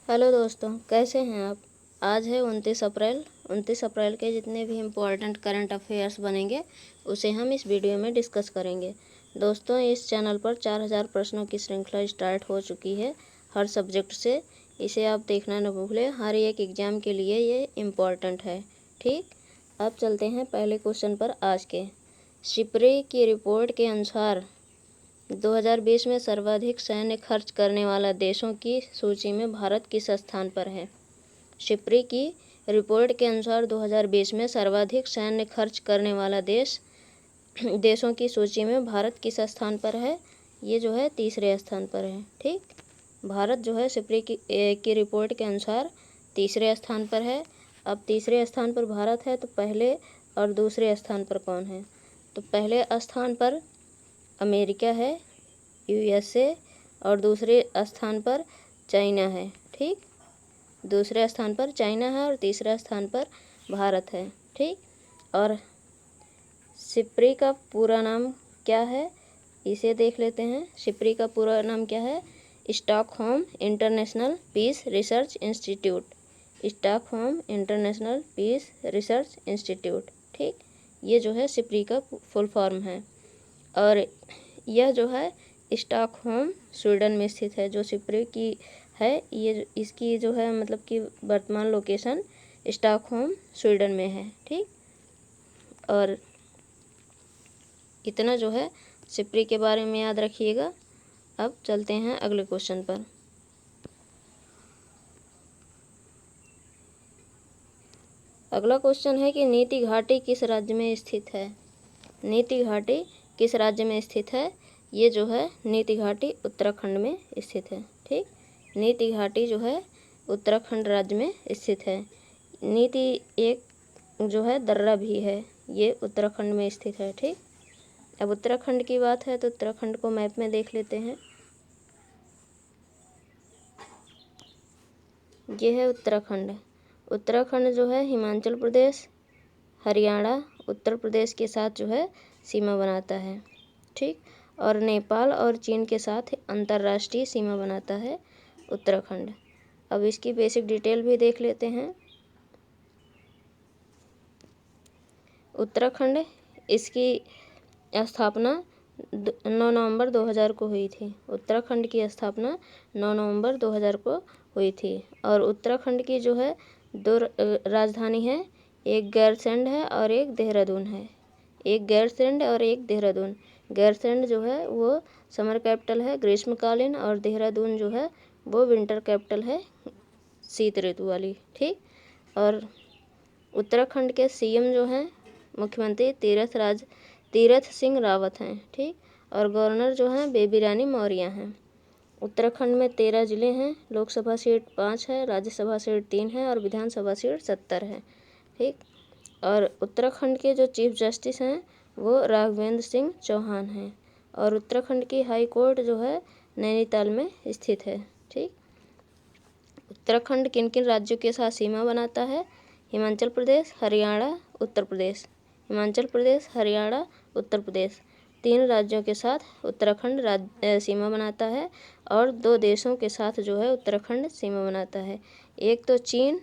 Hello दोस्तों, कैसे हैं आप। आज है 29 अप्रैल के जितने भी इम्पोर्टेंट करंट अफेयर्स बनेंगे उसे हम इस वीडियो में डिस्कस करेंगे। दोस्तों, इस चैनल पर 4000 प्रश्नों की श्रृंखला स्टार्ट हो चुकी है हर सब्जेक्ट से। इसे आप देखना न भूलें, हर एक एग्ज़ाम के लिए ये इम्पॉर्टेंट है। ठीक, अब चलते हैं पहले क्वेश्चन पर आज के। शिप्रे की रिपोर्ट के अनुसार 2020 में सर्वाधिक सैन्य खर्च करने वाला देशों की सूची में भारत किस स्थान पर है। शिप्री की रिपोर्ट के अनुसार 2020 में सर्वाधिक सैन्य खर्च करने वाला देशों की सूची में भारत किस स्थान पर है। ये जो है तीसरे स्थान पर है। ठीक, भारत जो है शिप्री की रिपोर्ट के अनुसार तीसरे स्थान पर है। अब तीसरे स्थान पर भारत है तो पहले और दूसरे स्थान पर कौन है। तो पहले स्थान पर अमेरिका है, यूएसए, और दूसरे स्थान पर चाइना है। ठीक, दूसरे स्थान पर चाइना है और तीसरे स्थान पर भारत है। ठीक, और शिप्री का पूरा नाम क्या है इसे देख लेते हैं। शिप्री का पूरा नाम क्या है। Stockholm International Peace Research Institute. Stockholm International Peace Research Institute. ठीक, ये जो है शिप्री का फुल फॉर्म है। और यह जो है स्टॉकहोम स्वीडन में स्थित है। जो शिप्री की है ये इसकी जो है मतलब कि वर्तमान लोकेशन स्टॉकहोम स्वीडन में है। ठीक, और इतना जो है शिप्री के बारे में याद रखिएगा। अब चलते हैं अगले क्वेश्चन पर। अगला क्वेश्चन है कि नीति घाटी किस राज्य में स्थित है। नीति घाटी किस राज्य में स्थित है। ये जो है नीति घाटी उत्तराखंड में स्थित है। ठीक, नीति घाटी जो है उत्तराखंड राज्य में स्थित है। नीति एक जो है दर्रा भी है, ये उत्तराखंड में स्थित है। ठीक, अब उत्तराखंड की बात है तो उत्तराखंड को मैप में देख लेते हैं। ये है उत्तराखंड। उत्तराखंड जो है हिमाचल प्रदेश, हरियाणा, उत्तर प्रदेश के साथ जो है सीमा बनाता है। ठीक, और नेपाल और चीन के साथ अंतर्राष्ट्रीय सीमा बनाता है उत्तराखंड। अब इसकी बेसिक डिटेल भी देख लेते हैं। उत्तराखंड इसकी स्थापना 9 नवंबर 2000 को हुई थी। उत्तराखंड की स्थापना 9 नवंबर 2000 को हुई थी। और उत्तराखंड की जो है दो राजधानी है, एक गैरसैंण है और एक देहरादून है। एक गैरसैंण और एक देहरादून। गैरसैंण जो है वो समर कैपिटल है ग्रीष्मकालीन, और देहरादून जो है वो विंटर कैपिटल है शीत ऋतु वाली। ठीक, और उत्तराखंड के सीएम जो हैं मुख्यमंत्री तीरथ सिंह रावत हैं। ठीक, और गवर्नर जो हैं बेबी रानी मौर्य हैं। उत्तराखंड में 13 ज़िले हैं। लोकसभा सीट 5 है, राज्यसभा सीट 3 है और विधानसभा सीट 70 है। ठीक, और उत्तराखंड के जो चीफ जस्टिस हैं वो राघवेंद्र सिंह चौहान हैं। और उत्तराखंड की हाई कोर्ट जो है नैनीताल में स्थित है। ठीक, उत्तराखंड किन किन राज्यों के साथ सीमा बनाता है। हिमाचल प्रदेश, हरियाणा, उत्तर प्रदेश। हिमाचल प्रदेश, हरियाणा, उत्तर प्रदेश, 3 राज्यों के साथ उत्तराखंड सीमा बनाता है। और 2 देशों के साथ जो है उत्तराखंड सीमा बनाता है, एक तो चीन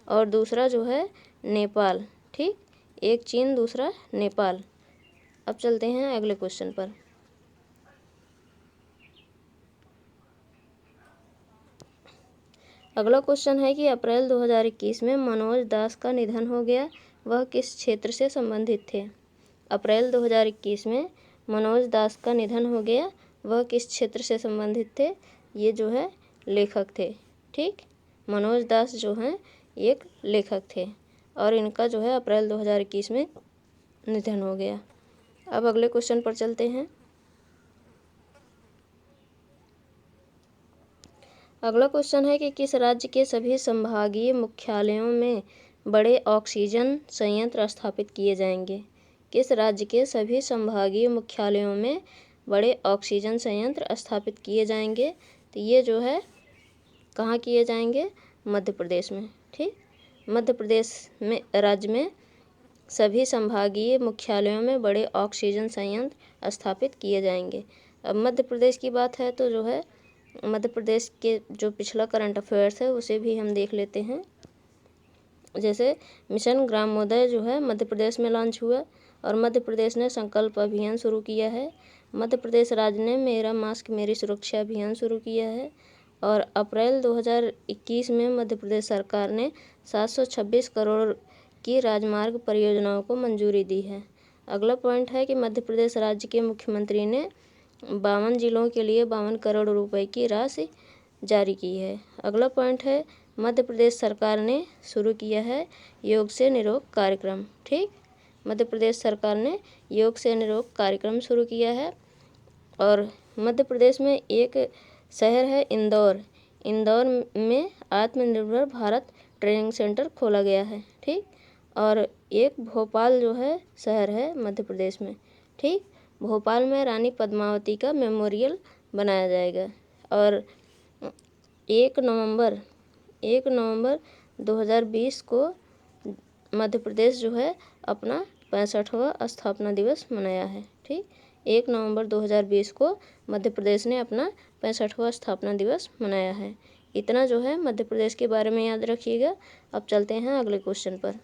और दूसरा जो है नेपाल। ठीक, एक चीन दूसरा नेपाल। अब चलते हैं अगले क्वेश्चन पर। अगला क्वेश्चन है कि अप्रैल 2021 में मनोज दास का निधन हो गया, वह किस क्षेत्र से संबंधित थे। अप्रैल 2021 में मनोज दास का निधन हो गया, वह किस क्षेत्र से संबंधित थे। ये जो है लेखक थे। ठीक, मनोज दास जो हैं एक लेखक थे और इनका जो है अप्रैल 2021 में निधन हो गया। अब अगले क्वेश्चन पर चलते हैं। अगला क्वेश्चन है कि किस राज्य के सभी संभागीय मुख्यालयों में बड़े ऑक्सीजन संयंत्र स्थापित किए जाएंगे। किस राज्य के सभी संभागीय मुख्यालयों में बड़े ऑक्सीजन संयंत्र स्थापित किए जाएंगे। तो ये जो है कहाँ किए जाएंगे, मध्य प्रदेश में। ठीक, मध्य प्रदेश में राज्य में सभी संभागीय मुख्यालयों में बड़े ऑक्सीजन संयंत्र स्थापित किए जाएंगे। अब मध्य प्रदेश की बात है तो जो है मध्य प्रदेश के जो पिछला करंट अफेयर्स है उसे भी हम देख लेते हैं। जैसे मिशन ग्रामोदय जो है मध्य प्रदेश में लॉन्च हुआ और मध्य प्रदेश ने संकल्प अभियान शुरू किया है। मध्य प्रदेश राज्य ने मेरा मास्क मेरी सुरक्षा अभियान शुरू किया है और अप्रैल 2021 में मध्य प्रदेश सरकार ने 726 करोड़ की राजमार्ग परियोजनाओं को मंजूरी दी है। अगला पॉइंट है कि मध्य प्रदेश राज्य के मुख्यमंत्री ने 52 जिलों के लिए 52 करोड़ रुपए की राशि जारी की है। अगला पॉइंट है मध्य प्रदेश सरकार ने शुरू किया है योग से निरोग कार्यक्रम। ठीक, मध्य प्रदेश सरकार ने योग से निरोग कार्यक्रम शुरू किया है। और मध्य प्रदेश में एक शहर है इंदौर। इंदौर में आत्मनिर्भर भारत ट्रेनिंग सेंटर खोला गया है। ठीक, और एक भोपाल जो है शहर है मध्य प्रदेश में। ठीक, भोपाल में रानी पद्मावती का मेमोरियल बनाया जाएगा। और 1 नवंबर 2020 को मध्य प्रदेश जो है अपना 65वां स्थापना दिवस मनाया है। ठीक, 1 नवंबर 2020 को मध्य प्रदेश ने अपना 65वां स्थापना दिवस मनाया है। इतना जो है मध्य प्रदेश के बारे में याद रखिएगा। अब चलते हैं अगले क्वेश्चन पर।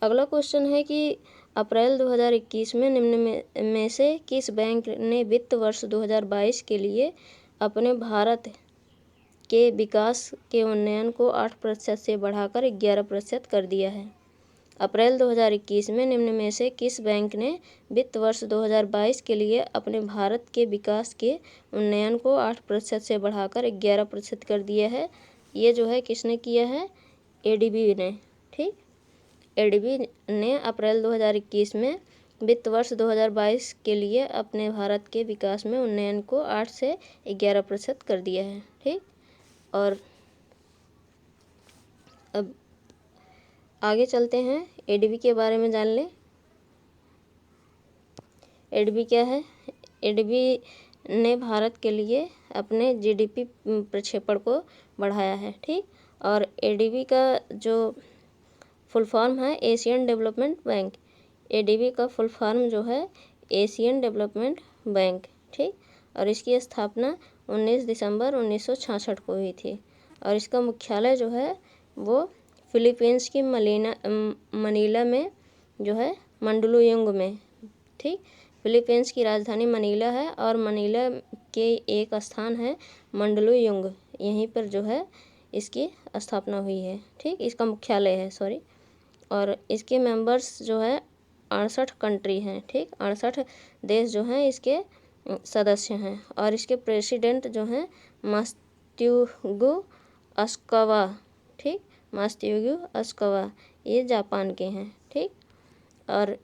अगला क्वेश्चन है कि अप्रैल 2021 में निम्न में से किस बैंक ने वित्त वर्ष 2022 के लिए अपने भारत के विकास के उन्नयन को 8% से बढ़ाकर 11% कर दिया है। अप्रैल 2021 में निम्न में से किस बैंक ने वित्त वर्ष 2022 के लिए अपने भारत के विकास के उन्नयन को 8% से बढ़ाकर 11% कर दिया है। ये जो है किसने किया है? एडीबी ने। ठीक, एडीबी ने अप्रैल 2021 में वित्त वर्ष 2022 के लिए अपने भारत के विकास में उन्नयन को 8 से 11% कर दिया है। ठीक, और अब आगे चलते हैं, एडीबी के बारे में जान लें। एडीबी क्या है? एडीबी ने भारत के लिए अपने जीडीपी प्रक्षेपण को बढ़ाया है। ठीक, और एडीबी का जो फुल फॉर्म है एशियन डेवलपमेंट बैंक। एडीबी का फुल फॉर्म जो है एशियन डेवलपमेंट बैंक। ठीक, और इसकी स्थापना 19 दिसंबर 1966 को हुई थी और इसका मुख्यालय जो है वो फिलीपींस की मनीला में जो है मंडलुयुंग में। ठीक, फिलीपींस की राजधानी मनीला है और मनीला के एक स्थान है मंडलुयुंग, यहीं पर जो है इसकी स्थापना हुई है। ठीक, इसका मुख्यालय है, सॉरी। और इसके मेंबर्स जो है 68 कंट्री हैं। ठीक, 68 देश जो हैं इसके सदस्य हैं और इसके प्रेसिडेंट जो हैं मात्सुयुगो असाकावा। ठीक, मात्सुयुगो असाकावा ये जापान के हैं। ठीक, और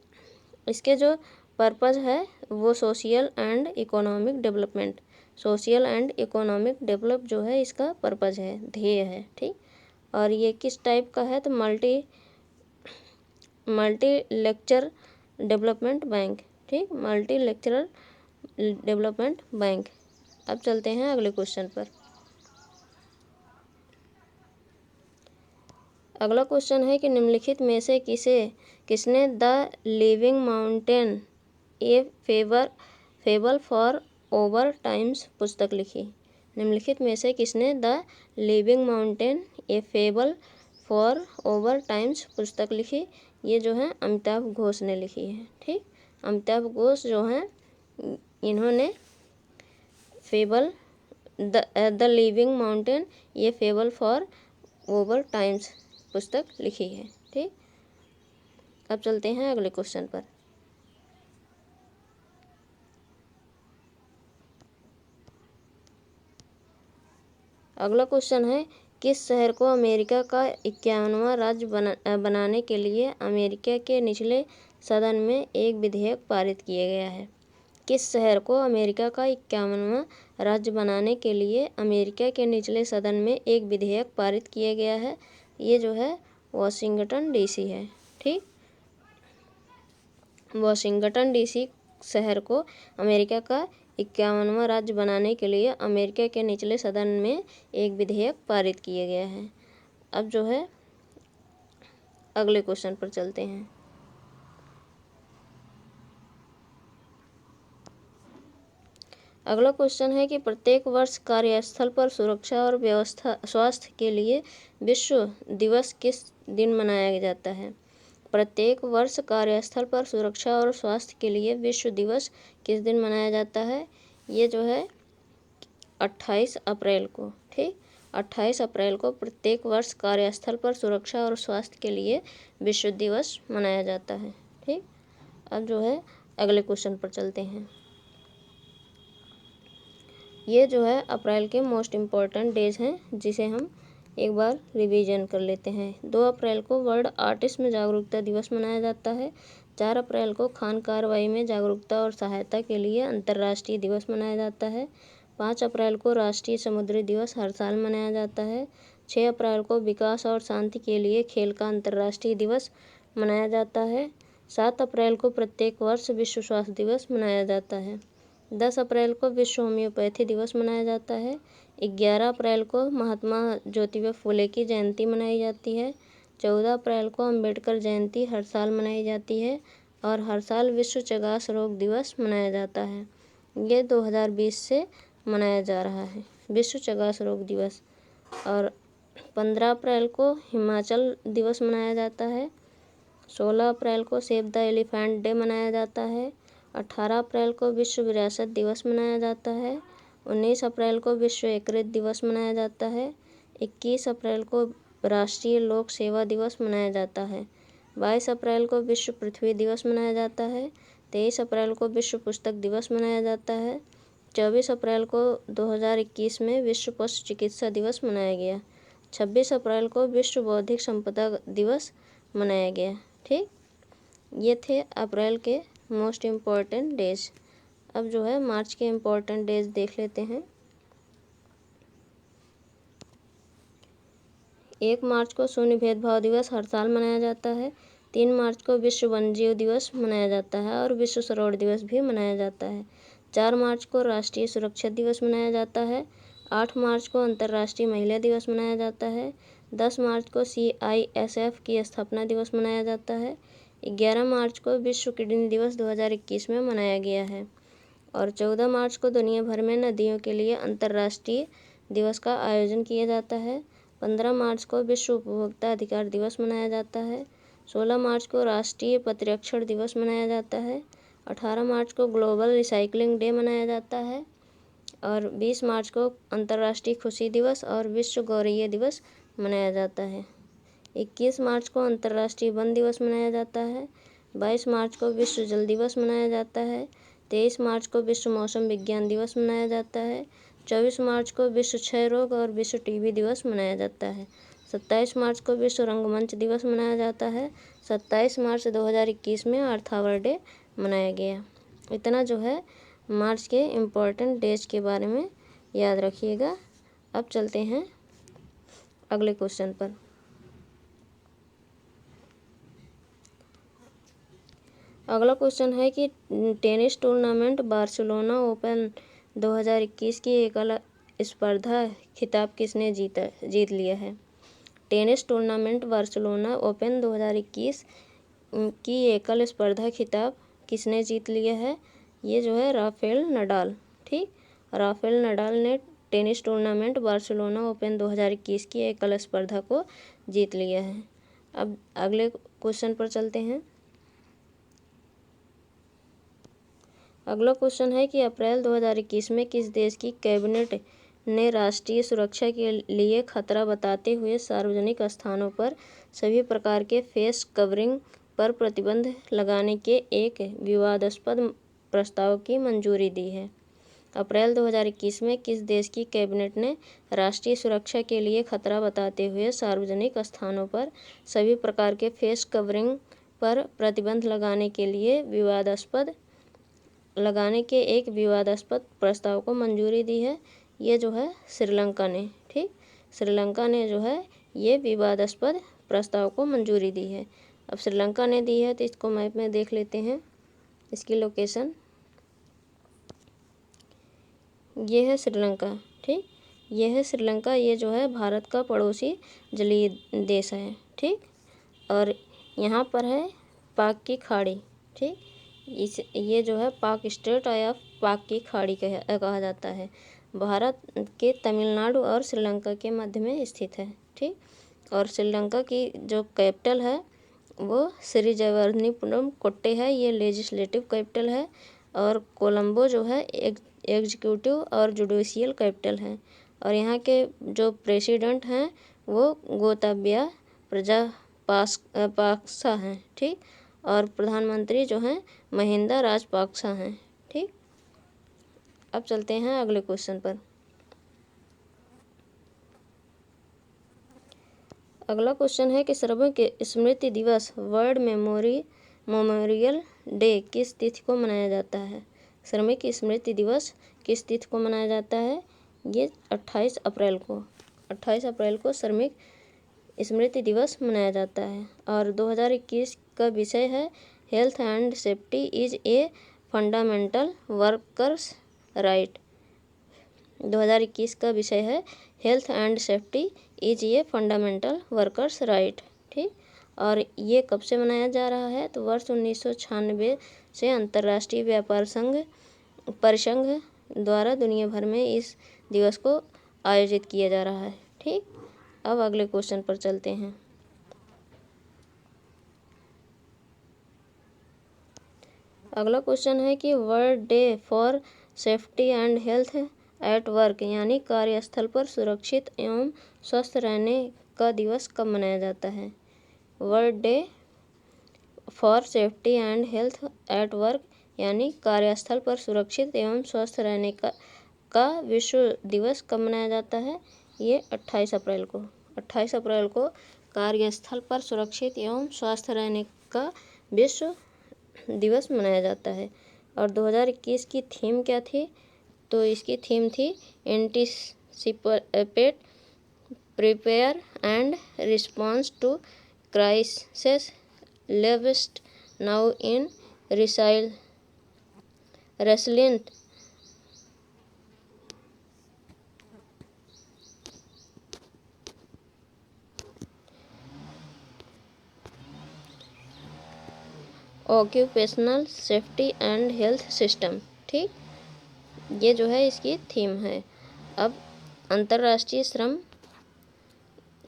इसके जो पर्पज़ है वो social and economic development. Social and economic develop जो है इसका पर्पज़ है, ध्येय है। ठीक, और ये किस टाइप का है? तो मल्टीलेक्चर डेवलपमेंट बैंक। ठीक, मल्टीलेक्चरल डेवलपमेंट बैंक। अब चलते हैं अगले क्वेश्चन पर। अगला क्वेश्चन है कि निम्नलिखित में से किसने the living mountain A fable for over times पुस्तक लिखी? निम्नलिखित में से किसने the living mountain A fable for over times पुस्तक लिखी? ये जो है अमिताभ घोष ने लिखी है। ठीक, अमिताभ घोष जो हैं इन्होंने फेबल द लिविंग माउंटेन ये फेबल फॉर ओवर टाइम्स पुस्तक लिखी है। ठीक, अब चलते हैं अगले क्वेश्चन पर। अगला क्वेश्चन है किस शहर को अमेरिका का 51वां राज्य बनाने के लिए अमेरिका के निचले सदन में एक विधेयक पारित किया गया है? किस शहर को अमेरिका का 51वां राज्य बनाने के लिए अमेरिका के निचले सदन में एक विधेयक पारित किया गया है? ये जो है वाशिंगटन डीसी है। ठीक, वाशिंगटन डीसी शहर को अमेरिका का 51वां राज्य बनाने के लिए अमेरिका के निचले सदन में एक विधेयक पारित किया गया है। अब जो है अगले क्वेश्चन पर चलते हैं। अगला क्वेश्चन है कि प्रत्येक वर्ष कार्यस्थल पर सुरक्षा और व्यवस्था स्वास्थ्य के लिए विश्व दिवस किस दिन मनाया जाता है। प्रत्येक वर्ष कार्यस्थल पर सुरक्षा और स्वास्थ्य के लिए विश्व दिवस किस दिन मनाया जाता है। ये जो है 28 अप्रैल को। ठीक, 28 अप्रैल को प्रत्येक वर्ष कार्यस्थल पर सुरक्षा और स्वास्थ्य के लिए विश्व दिवस मनाया जाता है। ठीक, अब जो है अगले क्वेश्चन पर चलते हैं। ये जो है अप्रैल के मोस्ट इम्पॉर्टेंट डेज हैं, जिसे हम एक बार रिवीजन कर लेते हैं। 2 अप्रैल को वर्ल्ड ऑटिज्म जागरूकता दिवस मनाया जाता है। 4 अप्रैल को खान कार्रवाई में जागरूकता और सहायता के लिए अंतर्राष्ट्रीय दिवस मनाया जाता है। 5 अप्रैल को राष्ट्रीय समुद्री दिवस हर साल मनाया जाता है। 6 अप्रैल को विकास और शांति के लिए खेल का अंतर्राष्ट्रीय दिवस मनाया जाता है। 7 अप्रैल को प्रत्येक वर्ष विश्व स्वास्थ्य दिवस मनाया जाता है। 10 अप्रैल को विश्व होम्योपैथी दिवस मनाया जाता है। 11 अप्रैल को महात्मा ज्योतिबा फुले की जयंती मनाई जाती है। 14 अप्रैल को अम्बेडकर जयंती हर साल मनाई जाती है और हर साल विश्व चगास रोग दिवस मनाया जाता है। ये 2020 से मनाया जा रहा है विश्व चगास रोग दिवस। और 15 अप्रैल को हिमाचल दिवस मनाया जाता है। 16 अप्रैल को सेव द एलिफेंट डे मनाया जाता है। 18 अप्रैल को विश्व विरासत दिवस मनाया जाता है। 19 अप्रैल को विश्व एकीकृत दिवस मनाया जाता है। 21 अप्रैल को राष्ट्रीय लोक सेवा दिवस मनाया जाता है। 22 अप्रैल को विश्व पृथ्वी दिवस मनाया जाता है। 23 अप्रैल को विश्व पुस्तक दिवस मनाया जाता है। 24 अप्रैल को 2021 में विश्व पशु चिकित्सा दिवस मनाया गया। 26 अप्रैल को विश्व बौद्धिक संपदा दिवस मनाया गया। ठीक, ये थे अप्रैल के मोस्ट इम्पॉर्टेंट डेज। अब जो है मार्च के इम्पॉर्टेंट डेज देख लेते हैं। 1 मार्च को शून्य भेदभाव दिवस हर साल मनाया जाता है। 3 मार्च को विश्व वन्यजीव दिवस मनाया जाता है और विश्व सरोवर दिवस भी मनाया जाता है। 4 मार्च को राष्ट्रीय सुरक्षा दिवस मनाया जाता है। 8 मार्च को अंतर्राष्ट्रीय महिला दिवस मनाया जाता है। 10 मार्च को CISF की स्थापना दिवस मनाया जाता है। 11 मार्च को विश्व किडनी दिवस 2021 में मनाया गया है और 14 मार्च को दुनिया भर में नदियों के लिए अंतर्राष्ट्रीय दिवस का आयोजन किया जाता है। 15 मार्च को विश्व उपभोक्ता अधिकार दिवस मनाया जाता है। 16 मार्च को राष्ट्रीय प्रतिरक्षण दिवस मनाया जाता है। 18 मार्च को ग्लोबल रिसाइकलिंग डे मनाया जाता है और 20 मार्च को अंतर्राष्ट्रीय खुशी दिवस और विश्व गौरैया दिवस मनाया जाता है। 21 मार्च को अंतर्राष्ट्रीय वन दिवस मनाया जाता है। 22 मार्च को विश्व जल दिवस मनाया जाता है। 23 मार्च को विश्व मौसम विज्ञान दिवस मनाया जाता है। 24 मार्च को विश्व क्षय रोग और विश्व टीबी दिवस मनाया जाता है। 27 मार्च को विश्व रंगमंच दिवस मनाया जाता है। 27 मार्च 2021 में अर्थ आवर डे मनाया गया। इतना जो है मार्च के इम्पोर्टेंट डेज के बारे में याद रखिएगा। अब चलते हैं अगले क्वेश्चन पर। अगला क्वेश्चन है कि टेनिस टूर्नामेंट बार्सिलोना ओपन 2021 की एकल स्पर्धा खिताब किसने जीत लिया है। टेनिस टूर्नामेंट बार्सिलोना ओपन 2021 की एकल स्पर्धा खिताब किसने जीत लिया है। ये जो है राफेल नडाल। ठीक, राफेल नडाल ने टेनिस टूर्नामेंट बार्सिलोना ओपन 2021 की एकल स्पर्धा को जीत लिया है। अब अगले क्वेश्चन पर चलते हैं। अगला क्वेश्चन है कि अप्रैल 2021 में किस देश की कैबिनेट ने राष्ट्रीय सुरक्षा के लिए खतरा बताते हुए सार्वजनिक स्थानों पर सभी प्रकार के फेस कवरिंग पर प्रतिबंध लगाने के एक विवादास्पद प्रस्ताव की मंजूरी दी है। अप्रैल 2021 में किस देश की कैबिनेट ने राष्ट्रीय सुरक्षा के लिए खतरा बताते हुए सार्वजनिक स्थानों पर सभी प्रकार के फेस कवरिंग पर प्रतिबंध लगाने के एक विवादास्पद प्रस्ताव को मंजूरी दी है। ये जो है श्रीलंका ने। ठीक, श्रीलंका ने जो है ये विवादास्पद प्रस्ताव को मंजूरी दी है। अब श्रीलंका ने दी है तो इसको मैप में देख लेते हैं। इसकी लोकेशन ये है श्रीलंका। ठीक, ये है श्रीलंका। ये जो है भारत का पड़ोसी जलीय देश है। ठीक, और यहाँ पर है पाक की खाड़ी। ठीक, ये जो है पाक स्टेट ऑफ पाक की खाड़ी कहा जाता है। भारत के तमिलनाडु और श्रीलंका के मध्य में स्थित है। ठीक, और श्रीलंका की जो कैपिटल है वो श्री जयवर्धनीपुरम कोट्टे है, ये लेजिस्लेटिव कैपिटल है। और कोलंबो जो है एग्जीक्यूटिव और जुडिशियल कैपिटल है। और यहाँ के जो प्रेसिडेंट हैं वो गोताबाया राजपक्सा हैं। ठीक, और प्रधानमंत्री जो हैं महिंदा राजपक्सा हैं। ठीक, अब चलते हैं अगले क्वेश्चन पर। अगला क्वेश्चन है कि श्रमिक स्मृति दिवस वर्ल्ड मेमोरियल डे किस तिथि को मनाया जाता है? श्रमिक स्मृति दिवस किस तिथि को मनाया जाता है? ये 28 अप्रैल को श्रमिक स्मृति दिवस मनाया जाता है। और 2021 का विषय है health and safety is a fundamental workers right. 2021 का विषय है health and safety is a fundamental workers right. ठीक, और ये कब से मनाया जा रहा है? तो वर्ष 1996 से अंतर्राष्ट्रीय व्यापार परिसंघ द्वारा दुनिया भर में इस दिवस को आयोजित किया जा रहा है। ठीक, अब अगले क्वेश्चन पर चलते हैं। अगला क्वेश्चन है कि world day for safety and health at work यानी कार्यस्थल पर सुरक्षित एवं स्वस्थ रहने का दिवस कब मनाया जाता है? World day for safety and health at work यानी कार्यस्थल पर सुरक्षित एवं स्वस्थ रहने का विश्व दिवस कब मनाया जाता है? ये 28 अप्रैल को। 28 अप्रैल को कार्यस्थल पर सुरक्षित एवं स्वस्थ रहने का विश्व दिवस मनाया जाता है। और 2021 की थीम क्या थी? तो इसकी थीम थी anticipate, prepare and response to crisis invest now in resilient occupational safety and health system. ठीक, ये जो है इसकी थीम है। अब अंतर्राष्ट्रीय श्रम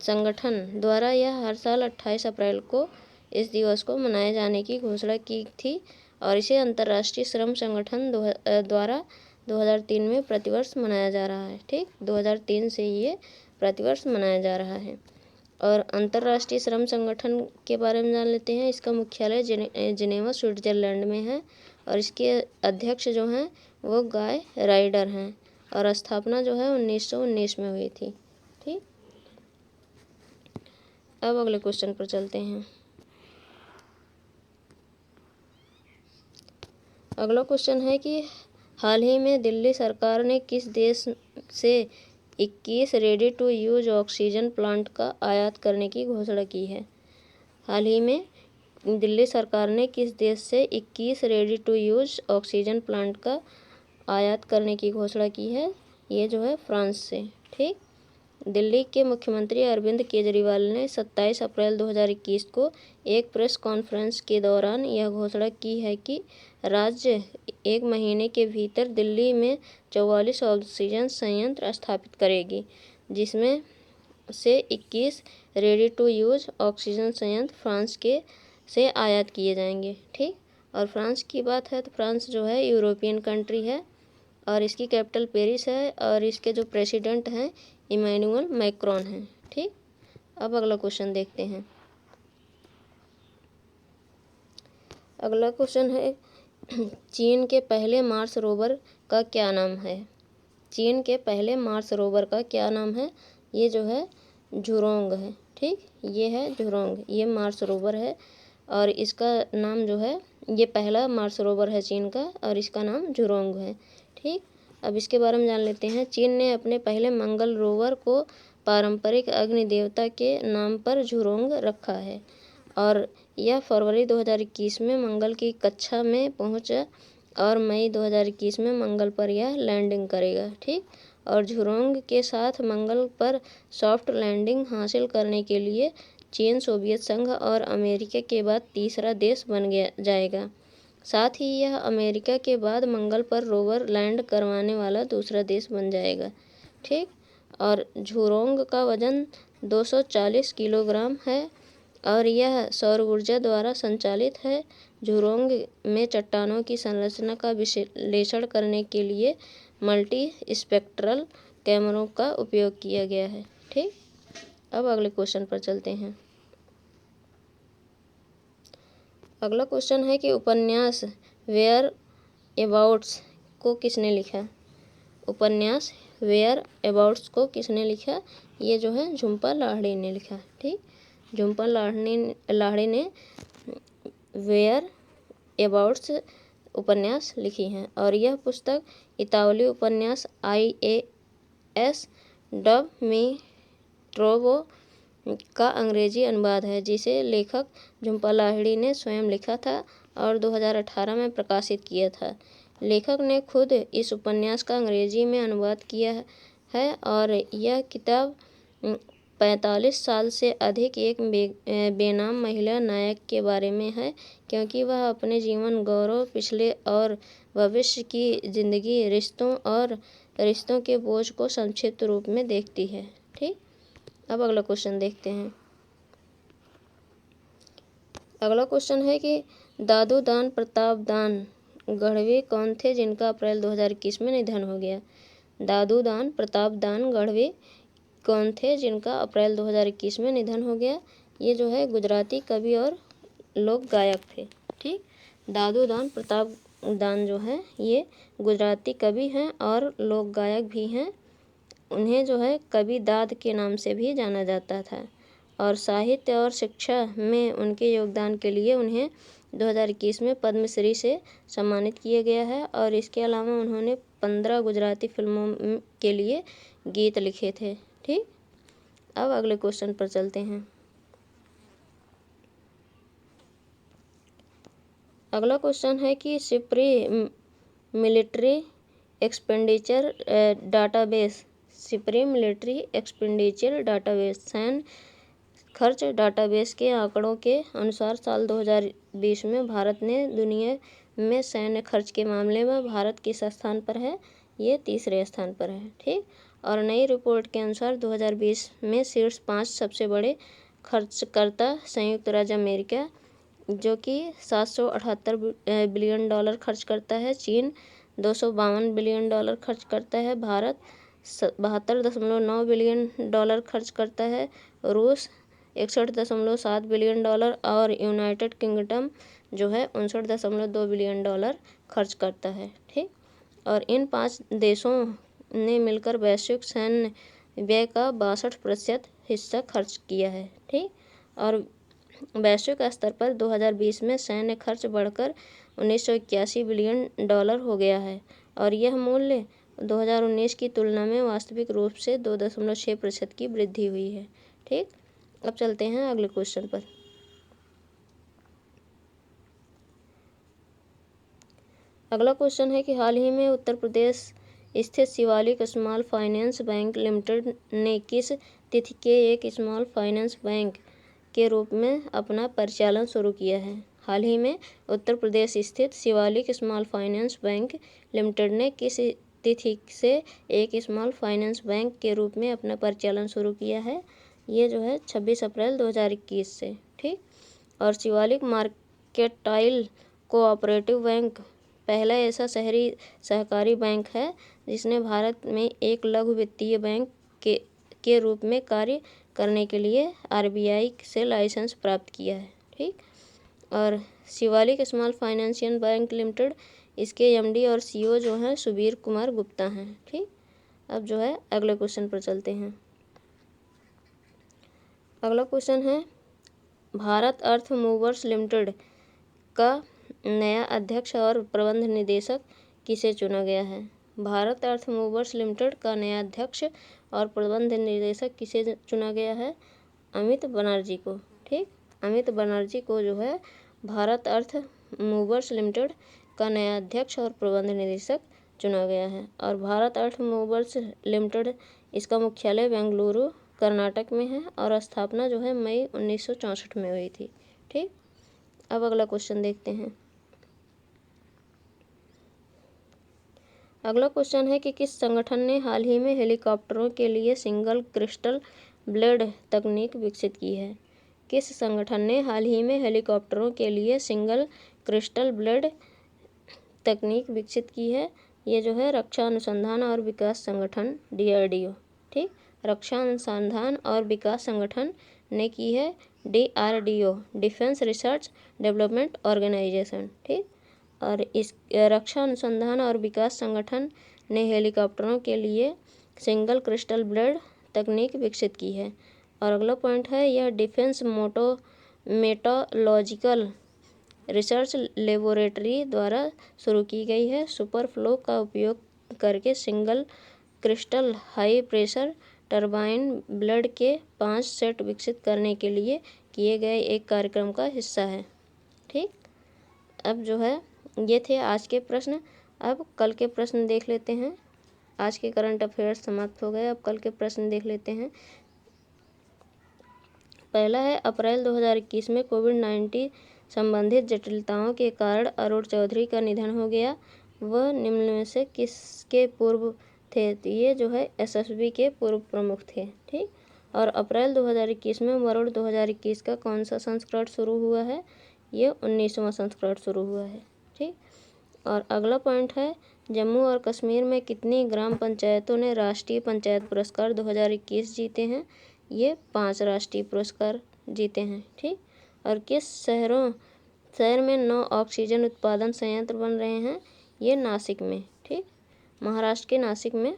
संगठन द्वारा यह हर साल 28 अप्रैल को इस दिवस को मनाए जाने की घोषणा की थी और इसे अंतर्राष्ट्रीय श्रम संगठन द्वारा 2003 में प्रतिवर्ष मनाया जा रहा है। ठीक, 2003 से ये प्रतिवर्ष मनाया जा रहा है। और अंतर्राष्ट्रीय श्रम संगठन के बारे में जान लेते हैं। इसका मुख्यालय जिनेवा स्विट्जरलैंड में है और इसके अध्यक्ष जो हैं वो गाय राइडर हैं और स्थापना जो है 1919 में हुई थी। ठीक, अब अगले क्वेश्चन पर चलते हैं। अगला क्वेश्चन है कि हाल ही में दिल्ली सरकार ने किस देश से 21 ready to use oxygen plant का आयात करने की घोषणा की है? हाल ही में दिल्ली सरकार ने किस देश से 21 ready to use oxygen plant का आयात करने की घोषणा की है? ये जो है फ्रांस से। ठीक, दिल्ली के मुख्यमंत्री अरविंद केजरीवाल ने 27 अप्रैल 2021 को एक प्रेस कॉन्फ्रेंस के दौरान यह घोषणा की है कि राज्य 1 महीने के भीतर दिल्ली में 44 ऑक्सीजन संयंत्र स्थापित करेगी, जिसमें से 21 रेडी टू यूज ऑक्सीजन संयंत्र फ्रांस से आयात किए जाएंगे। ठीक, और फ्रांस की बात है तो फ्रांस जो है यूरोपियन कंट्री है और इसकी कैपिटल पेरिस है और इसके जो प्रेसिडेंट हैं इमैनुअल मैक्रोन हैं। ठीक, अब अगला क्वेश्चन देखते हैं। अगला क्वेश्चन है चीन के पहले मार्स रोवर का क्या नाम है? चीन के पहले मार्स रोवर का क्या नाम है? ये जो है झुरोंग है। ठीक, ये है झुरोंग, ये मार्स रोवर है और इसका नाम जो है ये पहला मार्स रोवर है चीन का और इसका नाम झुरोंग है। ठीक, अब इसके बारे में जान लेते हैं। चीन ने अपने पहले मंगल रोवर को पारंपरिक अग्नि देवता के नाम पर झुरोंग रखा है और यह फरवरी 2021 में मंगल की कक्षा में पहुंचा और मई 2021 में मंगल पर यह लैंडिंग करेगा। ठीक, और झुरोंग के साथ मंगल पर सॉफ्ट लैंडिंग हासिल करने के लिए चीन सोवियत संघ और अमेरिका के बाद तीसरा देश बन जाएगा। साथ ही यह अमेरिका के बाद मंगल पर रोवर लैंड करवाने वाला दूसरा देश बन जाएगा। ठीक। और झुरोंग का वजन 240 किलोग्राम है और यह सौर ऊर्जा द्वारा संचालित है। झुरोंग में चट्टानों की संरचना का विश्लेषण करने के लिए मल्टी स्पेक्ट्रल कैमरों का उपयोग किया गया है। ठीक। अब अगले क्वेश्चन पर चलते हैं। अगला क्वेश्चन है कि उपन्यास वेयर अबाउट्स को किसने लिखा। उपन्यास वेयर अबाउट्स को किसने लिखा। ये जो है झुम्पा लाहिड़ी ने लिखा। ठीक। झुम्पा लाहिड़ी ने वेयर अबाउट्स उपन्यास लिखी हैं और यह पुस्तक इतालवी उपन्यास IAS डब मी ट्रोवो का अंग्रेजी अनुवाद है, जिसे लेखक झुम्पा लाहिड़ी ने स्वयं लिखा था और 2018 में प्रकाशित किया था। लेखक ने खुद इस उपन्यास का अंग्रेजी में अनुवाद किया है और यह किताब 45 साल से अधिक एक बेनाम महिला नायक के बारे में है, क्योंकि वह अपने जीवन, गौरव, पिछले और भविष्य की जिंदगी, रिश्तों के बोझ को संक्षिप्त रूप में देखती है। ठीक। अब अगला क्वेश्चन देखते हैं। अगला क्वेश्चन है कि दादू दान प्रताप दान गढ़वी कौन थे जिनका अप्रैल 2021 में निधन हो गया। दादू दान प्रताप दान गढ़वी कौन थे जिनका अप्रैल 2021 में निधन हो गया। ये जो है गुजराती कवि और लोक गायक थे। ठीक। दादू दान प्रताप दान जो है ये गुजराती कवि हैं और लोक गायक भी हैं। उन्हें जो है कवि दाद के नाम से भी जाना जाता था और साहित्य और शिक्षा में उनके योगदान के लिए उन्हें 2021 में पद्मश्री से सम्मानित किया गया है और इसके अलावा उन्होंने 15 गुजराती फिल्मों के लिए गीत लिखे थे। ठीक। अब अगले क्वेश्चन पर चलते हैं। अगला क्वेश्चन है कि सिप्री मिलिट्री एक्सपेंडिचर डाटाबेस सैन्य खर्च डाटाबेस के आंकड़ों के अनुसार साल 2020 में भारत ने दुनिया में सैन्य खर्च के मामले में भारत किस स्थान पर है। ये तीसरे स्थान पर है। ठीक। और नई रिपोर्ट के अनुसार 2020 में शीर्ष 5 सबसे बड़े खर्चकर्ता संयुक्त राज्य अमेरिका जो कि 778 बिलियन डॉलर खर्च करता है, चीन 252 बिलियन डॉलर खर्च करता है, भारत 72.9 बिलियन डॉलर खर्च करता है, रूस 61.7 बिलियन डॉलर और यूनाइटेड किंगडम जो है 59.2 बिलियन डॉलर खर्च करता है। ठीक। और इन 5 देशों ने मिलकर वैश्विक सैन्य व्यय का 62% हिस्सा खर्च किया है। ठीक। और वैश्विक स्तर पर 2020 में सैन्य खर्च बढ़कर 1981 बिलियन डॉलर हो गया है और यह मूल्य 2019 की तुलना में वास्तविक रूप से 2.6% की वृद्धि हुई है। ठीक। अब चलते हैं अगले क्वेश्चन पर। अगला क्वेश्चन है कि हाल ही में उत्तर प्रदेश स्थित Shivalik small finance bank limited ने किस तिथि के एक स्मॉल फाइनेंस बैंक के रूप में अपना परिचालन शुरू किया है। हाल ही में उत्तर प्रदेश स्थित Shivalik small finance bank limited ने किस तिथि से एक स्मॉल फाइनेंस बैंक के रूप में अपना परिचालन शुरू किया है। ये जो है 26 अप्रैल 2021 से। ठीक। और शिवालिक मर्केंटाइल कोऑपरेटिव बैंक पहला ऐसा शहरी सहकारी बैंक है जिसने भारत में एक लघु वित्तीय बैंक के रूप में कार्य करने के लिए RBI से लाइसेंस प्राप्त किया है। ठीक। और Shivalik small financial bank limited इसके MD और CEO जो हैं सुबीर कुमार गुप्ता हैं। ठीक। अब जो है अगले क्वेश्चन पर चलते हैं। अगला क्वेश्चन है भारत अर्थ मूवर्स लिमिटेड का नया अध्यक्ष और प्रबंध निदेशक किसे चुना गया है। भारत अर्थ मूवर्स लिमिटेड का नया अध्यक्ष और प्रबंध निदेशक किसे चुना गया है। अमित बनर्जी को। ठीक। अमित बनर्जी को जो है भारत अर्थ मूवर्स लिमिटेड का नया अध्यक्ष और प्रबंध निदेशक चुना गया है और भारत अर्थ मूवर्स लिमिटेड इसका मुख्यालय बेंगलुरु कर्नाटक में है और स्थापना जो है मई 1964 में हुई थी। ठीक। अब अगला क्वेश्चन देखते हैं। अगला क्वेश्चन है कि किस संगठन ने हाल ही में हेलीकॉप्टरों के लिए सिंगल क्रिस्टल ब्लेड तकनीक विकसित की है? किस संगठन ने हाल ही में हेलीकॉप्टरों के लिए सिंगल क्रिस्टल ब्लेड तकनीक विकसित की है? ये जो है रक्षा अनुसंधान और विकास संगठन DRDO। ठीक, रक्षा अनुसंधान और विकास संगठन ने की है DRDO, Defence Research Development Organisation. ठीक, और इस रक्षा अनुसंधान और विकास संगठन ने हेलीकॉप्टरों के लिए सिंगल क्रिस्टल ब्लेड तकनीक विकसित की है। और अगला पॉइंट है यह डिफेंस मेट्रोलॉजिकल रिसर्च लेबोरेटरी द्वारा शुरू की गई है। सुपर फ्लो का उपयोग करके single crystal high pressure turbine blade के 5 सेट विकसित करने के लिए किए गए एक कार्यक्रम का हिस्सा है। ठीक, अब जो है ये थे आज के प्रश्न। अब कल के प्रश्न देख लेते हैं। आज के करंट अफेयर्स समाप्त हो गए, अब कल के प्रश्न देख लेते हैं। पहला है अप्रैल 2021 में कोविड-19 संबंधित जटिलताओं के कारण अरुण चौधरी का निधन हो गया। वह निम्न में से किसके पूर्व थे? तो ये जो है SSB के पूर्व प्रमुख थे। ठीक, और अप्रैल 2021 में वरुण 2021 का कौन सा संस्करण शुरू हुआ है? ये 19वां संस्करण शुरू हुआ है। ठीक, और अगला पॉइंट है जम्मू और कश्मीर में कितनी ग्राम पंचायतों ने राष्ट्रीय पंचायत पुरस्कार 2021 जीते हैं? ये 5 राष्ट्रीय पुरस्कार जीते हैं। ठीक, और किस शहर में 9 ऑक्सीजन उत्पादन संयंत्र बन रहे हैं? ये नासिक में। ठीक, महाराष्ट्र के नासिक में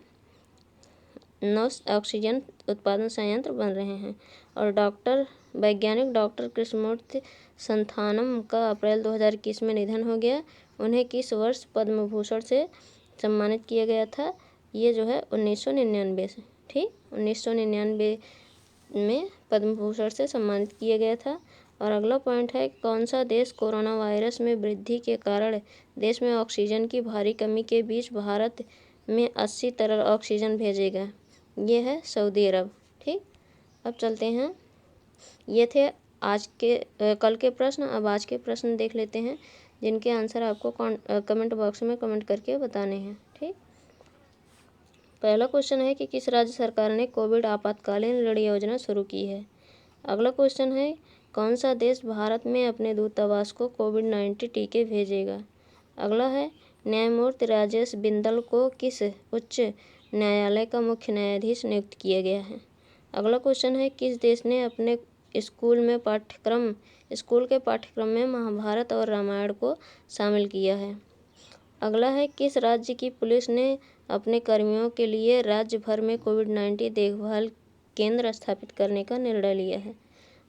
9 ऑक्सीजन उत्पादन संयंत्र बन रहे हैं। और वैज्ञानिक डॉक्टर कृष्णमूर्ति संथानम का अप्रैल 2021 में निधन हो गया। उन्हें किस वर्ष पद्म भूषण से सम्मानित किया गया था? ये जो है 1999 से। ठीक, 1999 में पद्म भूषण से सम्मानित किया गया था। और अगला पॉइंट है कौन सा देश कोरोना वायरस में वृद्धि के कारण देश में ऑक्सीजन की भारी कमी के बीच भारत में 80 तरल ऑक्सीजन भेजेगा? ये है सऊदी अरब। ठीक, अब चलते हैं, ये थे कल के प्रश्न। अब आज के प्रश्न देख लेते हैं जिनके आंसर आपको कमेंट बॉक्स में कमेंट करके बताने हैं। ठीक, पहला क्वेश्चन है कि किस राज्य सरकार ने कोविड आपातकालीन ऋण योजना शुरू की है? अगला क्वेश्चन है कौन सा देश भारत में अपने दूतावास को कोविड-19 टीके भेजेगा? अगला है न्यायमूर्ति राजेश बिंदल को किस उच्च न्यायालय का मुख्य न्यायाधीश नियुक्त किया गया है? अगला क्वेश्चन है किस देश ने अपने स्कूल के पाठ्यक्रम में महाभारत और रामायण को शामिल किया है? अगला है किस राज्य की पुलिस ने अपने कर्मियों के लिए राज्य भर में कोविड-19 देखभाल केंद्र स्थापित करने का निर्णय लिया है?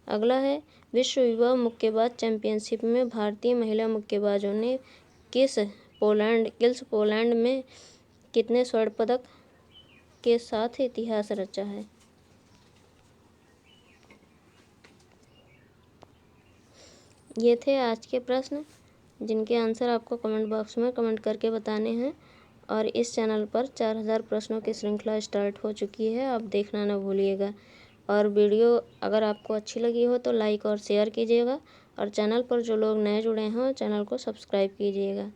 अगला है विश्व युवा मुक्केबाज चैंपियनशिप में भारतीय महिला मुक्केबाजों ने किल्स पोलैंड में कितने स्वर्ण पदक के साथ इतिहास रचा है? ये थे आज के प्रश्न जिनके आंसर आपको कमेंट बॉक्स में कमेंट करके बताने हैं। और इस चैनल पर 4000 प्रश्नों की श्रृंखला स्टार्ट हो चुकी है, आप देखना ना भूलिएगा। और वीडियो अगर आपको अच्छी लगी हो तो लाइक और शेयर कीजिएगा। और चैनल पर जो लोग नए जुड़े हों चैनल को सब्सक्राइब कीजिएगा।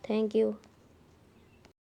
Thank you.